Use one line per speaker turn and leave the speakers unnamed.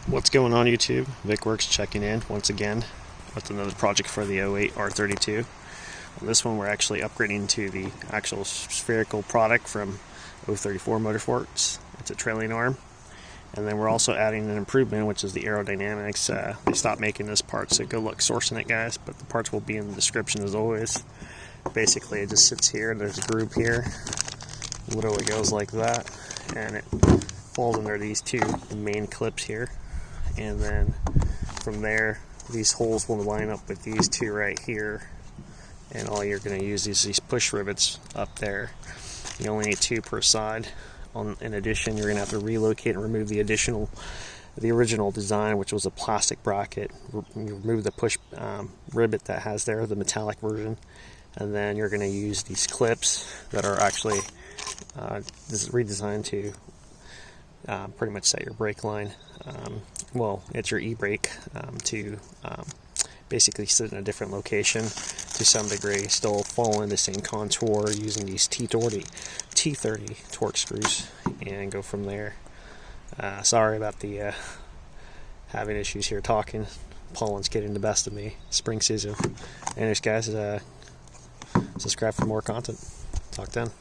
What's going on YouTube? Vik-Werks checking in once again with another project for the 08 R32. On this one we're actually upgrading to the actual spherical product from 034 Motorsports. It's a trailing arm. And then we're also adding an improvement, which is the Aerodynamics. They stopped making this part, so go look sourcing it, guys, but the parts will be in the description as always. Basically it just sits here, there's a groove here, literally goes like that, and it falls under these two main clips here. And then from there, these holes will line up with these two right here, and all you're going to use is these push rivets up there. You only need two per side. In addition, you're going to have to relocate and remove the original design, which was a plastic bracket. You remove the push rivet that has there, the metallic version, and then you're going to use these clips that are actually this is redesigned to pretty much set your brake line. Well, it's your e-brake to basically sit in a different location to some degree, still following the same contour using these T30 torque screws, and go from there. Sorry about the having issues here talking. Pollen's getting the best of me. Spring season. Anyways, guys, subscribe for more content. Talk then.